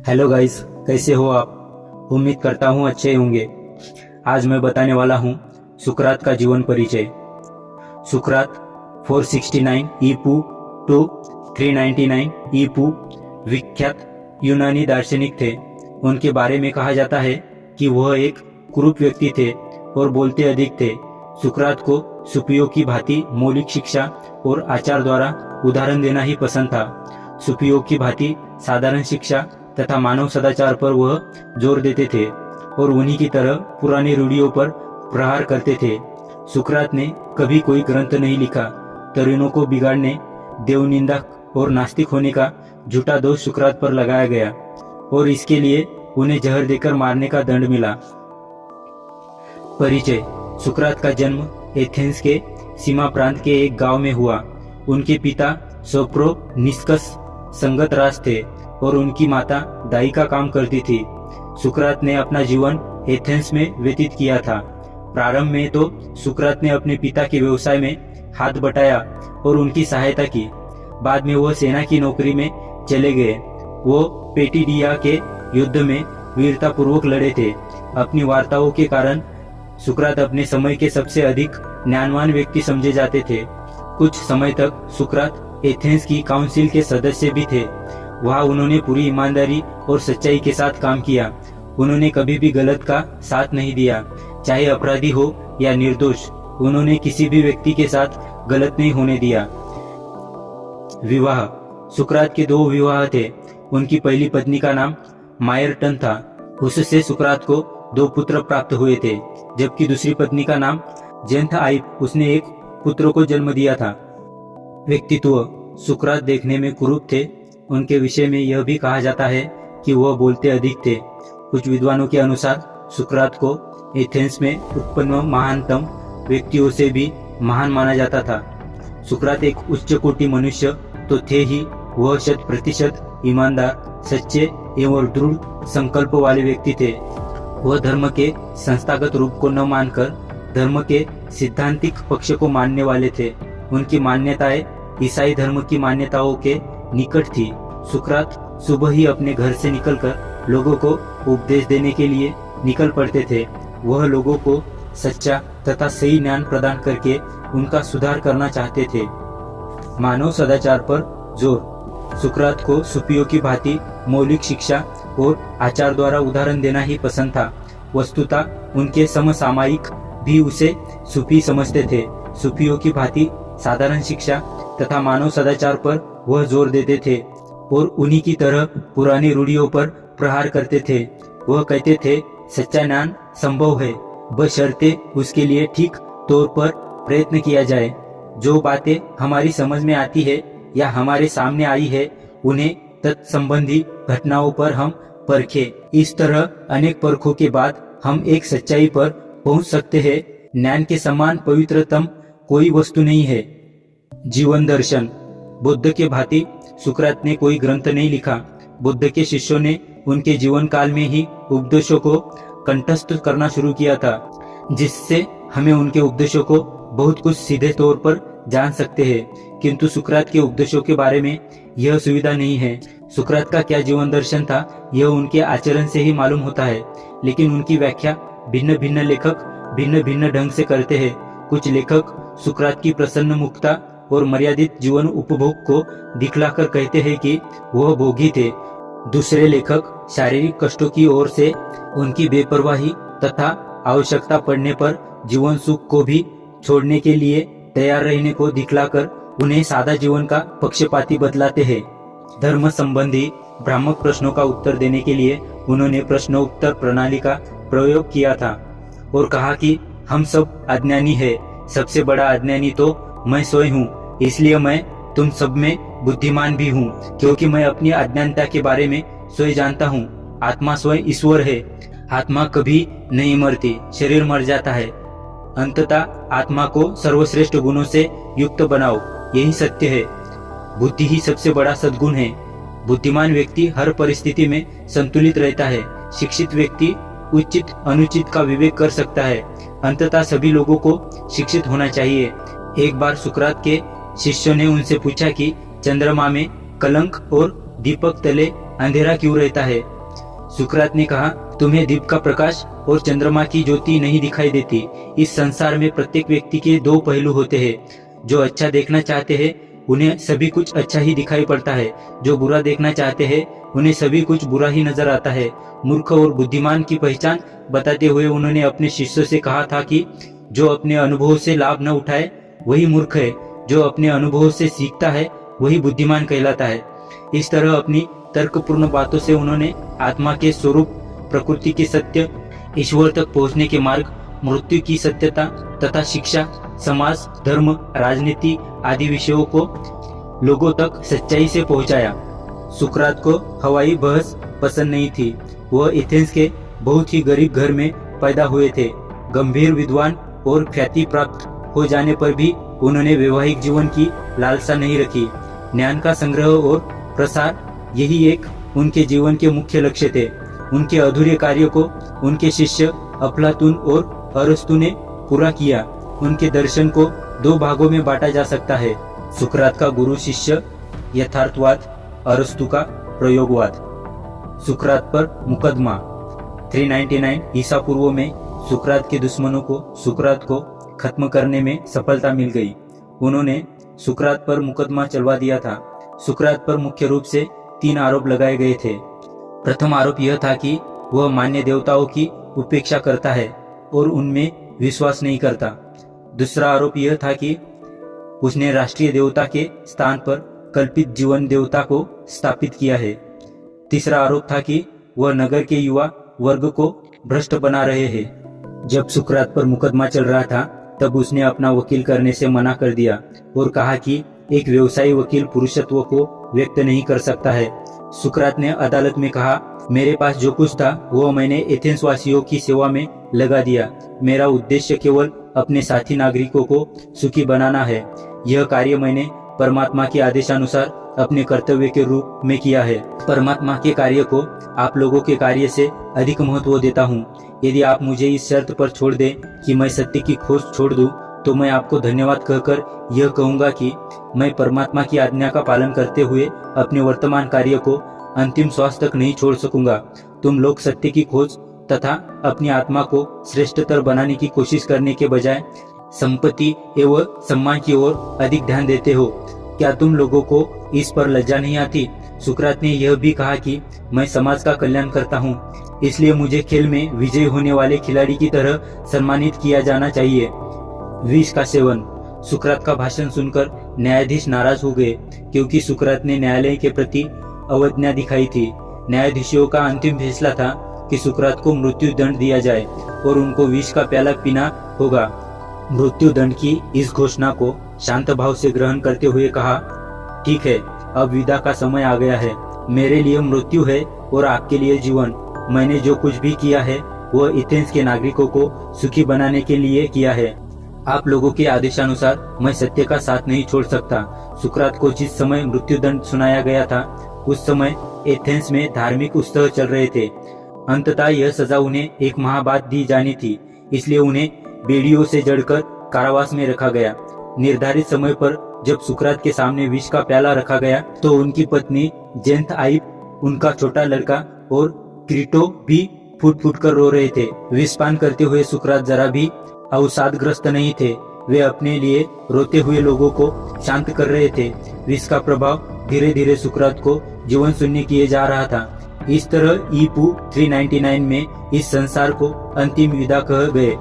Hello guys, कैसे हो आप। उम्मीद करता हूँ अच्छे होंगे। आज मैं बताने वाला हूँ सुकरात का जीवन परिचय। सुकरात 469 ईपू टू 399 ईपू विख्यात यूनानी दार्शनिक थे। उनके बारे में कहा जाता है कि वह एक कुरूप व्यक्ति थे और बोलते अधिक थे। सुकरात को सूफियों की भांति मौलिक शिक्षा और आचार द्वारा उदाहरण देना ही पसंद था। सूफियों की भांति साधारण शिक्षा तथा मानव सदाचार पर वह जोर देते थे और उन्हीं की तरह पुरानी रूढ़ियों पर प्रहार करते थे। सुकरात ने कभी कोई ग्रंथ नहीं लिखा। तरुणों को बिगाड़ने, देवनिंदा और नास्तिक होने का झूठा दोष सुकरात पर लगाया गया और इसके लिए उन्हें जहर देकर मारने का दंड मिला। परिचय। सुकरात का जन्म एथेंस के सीमा प्रांत के एक गांव में हुआ। उनके पिता सोप्रोनिस्कस संगतराज थे और उनकी माता दाई का काम करती थी। सुकरात ने अपना जीवन एथेंस में व्यतीत किया था। प्रारंभ में तो सुकरात ने अपने पिता के व्यवसाय में हाथ बटाया और उनकी सहायता की। बाद में वह सेना की नौकरी में चले गए। वो पेटिडिया के युद्ध में वीरतापूर्वक लड़े थे। अपनी वार्ताओं के कारण सुकरात अपने समय के सबसे अधिक ज्ञानवान व्यक्ति समझे जाते थे। कुछ समय तक सुकरात एथेंस की काउंसिल के सदस्य भी थे। वहाँ उन्होंने पूरी ईमानदारी और सच्चाई के साथ काम किया। उन्होंने कभी भी गलत का साथ नहीं दिया, चाहे अपराधी हो या निर्दोष। उन्होंने किसी भी व्यक्ति के साथ गलत नहीं होने दिया। विवाह। सुकरात के 2 विवाह थे। उनकी पहली पत्नी का नाम मायरटन था। उससे सुकरात को 2 पुत्र प्राप्त हुए थे, जबकि दूसरी पत्नी का नाम जेंथआइप, उसने एक पुत्र को जन्म दिया था। व्यक्तित्व। सुकरात देखने में कुरूप थे। उनके विषय में यह भी कहा जाता है कि वह बोलते अधिक थे। कुछ विद्वानों के अनुसार सुकरात को एथेंस में उत्पन्न महानतम व्यक्तियों से भी महान माना जाता था। सुकरात एक उच्च कोटि मनुष्य तो थे ही, वह 100% ईमानदार, सच्चे एवं दृढ़ संकल्प वाले व्यक्ति थे। वह धर्म के संस्थागत रूप को न मानकर धर्म के सिद्धांतिक पक्ष को मानने वाले थे। उनकी मान्यताएं ईसाई धर्म की मान्यताओं के निकट थी। सुकरात सुबह ही अपने घर से निकलकर लोगों को उपदेश देने के लिए निकल पड़ते थे। वह लोगों को सच्चा तथा सही ज्ञान प्रदान करके उनका सुधार करना चाहते थे। मानव सदाचार पर जोर। सुकरात को सूफियों की भांति मौलिक शिक्षा और आचार द्वारा उदाहरण देना ही पसंद था। वस्तुतः उनके समसामयिक भी उसे सूफी समझते थे। सूफियों की भांति साधारण शिक्षा तथा मानव सदाचार पर वह जोर देते थे और उन्हीं की तरह पुरानी रूढ़ियों पर प्रहार करते थे। वह कहते थे, सच्चा ज्ञान संभव है, बशर्ते उसके लिए ठीक तौर पर प्रयत्न किया जाए। जो बातें हमारी समझ में आती है या हमारे सामने आई है, उन्हें तत्संबंधी घटनाओं पर हम परखें। इस तरह अनेक परखों के बाद हम एक सच्चाई पर पहुंच सकते हैं। ज्ञान के समान पवित्रतम कोई वस्तु नहीं है। जीवन दर्शन। बुद्ध के भांति सुकरात ने कोई ग्रंथ नहीं लिखा। बुद्ध के शिष्यों ने उनके जीवन काल में ही उपदेशों को कंठस्थ करना शुरू किया था, जिससे हमें उनके उपदेशों को बहुत कुछ सीधे तौर पर जान सकते हैं। किंतु सुकरात के उपदेशों के बारे में यह सुविधा नहीं है। सुकरात का क्या जीवन दर्शन था, यह उनके आचरण से ही मालूम होता है, लेकिन उनकी व्याख्या भिन्न भिन्न लेखक भिन्न भिन्न ढंग से करते हैं। कुछ लेखक सुकरात की प्रसन्न मुक्ता और मर्यादित जीवन उपभोग को दिखलाकर कहते हैं कि वह भोगी थे। दूसरे लेखक शारीरिक कष्टों की ओर से उनकी बेपरवाही तथा आवश्यकता पड़ने पर जीवन सुख को भी छोड़ने के लिए तैयार रहने को दिखलाकर उन्हें सादा जीवन का पक्षपाती बतलाते हैं। धर्म संबंधी भ्रामक प्रश्नों का उत्तर देने के लिए उन्होंने प्रश्नोत्तर प्रणाली का प्रयोग किया था और कहा कि हम सब अज्ञानी है। सबसे बड़ा अज्ञानी तो मैं स्वयं हूँ, इसलिए मैं तुम सब में बुद्धिमान भी हूँ, क्योंकि मैं अपनी अज्ञानता के बारे में स्वयं जानता हूँ। आत्मा स्वयं ईश्वर है। आत्मा कभी नहीं मरती, शरीर मर जाता है। अंततः आत्मा को सर्वश्रेष्ठ गुणों से युक्त बनाओ, यही सत्य है। बुद्धि ही सबसे बड़ा सद्गुण है। बुद्धिमान व्यक्ति हर परिस्थिति में संतुलित रहता है। शिक्षित व्यक्ति उचित अनुचित का विवेक कर सकता है। अंततः सभी लोगों को शिक्षित होना चाहिए। एक बार सुकरात के शिष्यों ने उनसे पूछा कि चंद्रमा में कलंक और दीपक तले अंधेरा क्यों रहता है। सुकरात ने कहा, तुम्हें दीप का प्रकाश और चंद्रमा की ज्योति नहीं दिखाई देती। इस संसार में प्रत्येक व्यक्ति के दो पहलू होते हैं। जो अच्छा देखना चाहते हैं उन्हें सभी कुछ अच्छा ही दिखाई पड़ता है। जो बुरा देखना चाहते हैं उन्हें सभी कुछ बुरा ही नजर आता है। मूर्ख और बुद्धिमान की पहचान बताते हुए उन्होंने अपने शिष्यों से कहा था कि जो अपने अनुभव से लाभ न उठाए वही मूर्ख है। जो अपने अनुभव से सीखता है वही बुद्धिमान कहलाता है। इस तरह अपनी तर्कपूर्ण बातों से उन्होंने आत्मा के स्वरूप, प्रकृति के सत्य, ईश्वर तक पहुंचने के मार्ग, मृत्यु की सत्यता तथा शिक्षा, समाज, धर्म, राजनीति आदि विषयों को लोगों तक सच्चाई से पहुंचाया। सुकरात को हवाई बहस पसंद नहीं थी। वह एथेंस के बहुत ही गरीब घर में पैदा हुए थे। गंभीर विद्वान और ख्याति प्राप्त हो जाने पर भी उन्होंने वैवाहिक जीवन की लालसा नहीं रखी। ज्ञान का संग्रह और प्रसार यही एक उनके जीवन के मुख्य लक्ष्य थे। उनके अधूरे कार्य को उनके शिष्य अफलातून और अरस्तु ने पूरा किया। उनके दर्शन को दो भागों में बांटा जा सकता है, सुकरात का गुरु शिष्य यथार्थवाद, अरस्तु का प्रयोगवाद। सुकरात पर मुकदमा 399 ईसा पूर्व में सुकरात के दुश्मनों को सुकरात को खत्म करने में सफलता मिल गई। उन्होंने सुकरात पर मुकदमा चलवा दिया था। सुकरात पर मुख्य रूप से 3 आरोप लगाए गए थे। प्रथम आरोप यह था कि वह मान्य देवताओं की उपेक्षा करता है और उनमें विश्वास नहीं करता। दूसरा आरोप यह था कि उसने राष्ट्रीय देवता के स्थान पर कल्पित जीवन देवता को स्थापित किया है। तीसरा आरोप था कि वह नगर के युवा वर्ग को भ्रष्ट बना रहे हैं। जब सुकरात पर मुकदमा चल रहा था तब उसने अपना वकील करने से मना कर दिया और कहा कि एक व्यवसायी वकील पुरुषत्व को व्यक्त नहीं कर सकता है। सुकरात ने अदालत में कहा, मेरे पास जो कुछ था वो मैंने एथेंस वासियों की सेवा में लगा दिया। मेरा उद्देश्य केवल अपने साथी नागरिकों को सुखी बनाना है। यह कार्य मैंने परमात्मा के आदेशानुसार अपने कर्तव्य के रूप में किया है। परमात्मा के कार्य को आप लोगों के कार्य से अधिक महत्व देता हूँ। यदि आप मुझे इस शर्त पर छोड़ दें कि मैं सत्य की खोज छोड़ दूं, तो मैं आपको धन्यवाद कहकर यह कहूंगा कि मैं परमात्मा की आज्ञा का पालन करते हुए अपने वर्तमान कार्य को अंतिम श्वास तक नहीं छोड़ सकूंगा। तुम लोग सत्य की खोज तथा अपनी आत्मा को श्रेष्ठतर बनाने की कोशिश करने के बजाय संपत्ति एवं सम्मान की ओर अधिक ध्यान देते हो। क्या तुम लोगों को इस पर लज्जा नहीं आती? सुकरात ने यह भी कहा कि मैं समाज का कल्याण करता हूँ, इसलिए मुझे खेल में विजयी होने वाले खिलाड़ी की तरह सम्मानित किया जाना चाहिए। विष का सेवन। सुकरात का भाषण सुनकर न्यायाधीश नाराज हो गए, क्योंकि सुकरात ने न्यायालय के प्रति अवज्ञा दिखाई थी। न्यायाधीशों का अंतिम फैसला था कि सुकरात को मृत्यु दंड दिया जाए और उनको विष का प्याला पीना होगा। मृत्यु दंड की इस घोषणा को शांत भाव से ग्रहण करते हुए कहा, ठीक है, अब विदा का समय आ गया है। मेरे लिए मृत्यु है और आपके लिए जीवन। मैंने जो कुछ भी किया है वह एथेंस के नागरिकों को सुखी बनाने के लिए किया है। आप लोगों के आदेशानुसार मैं सत्य का साथ नहीं छोड़ सकता। सुकरात को जिस समय मृत्यु दंड सुनाया गया था उस समय एथेंस में धार्मिक उत्सव चल रहे थे। अंततः यह सजा उन्हें 1 माह बाद दी जानी थी, इसलिए उन्हें बेड़ियों से जड़कर कारावास में रखा गया। निर्धारित समय पर जब सुकरात के सामने विष का प्याला रखा गया तो उनकी पत्नी जेंथ आइप, उनका छोटा लड़का और क्रीटो भी फूट फूट कर रो रहे थे। विष पान करते हुए सुकरात जरा भी अवसादग्रस्त नहीं थे। वे अपने लिए रोते हुए लोगों को शांत कर रहे थे। विष का प्रभाव धीरे धीरे सुकरात को जीवन शून्य किए जा रहा था। इस तरह ईपू 399 में इस संसार को अंतिम विदा कह गए।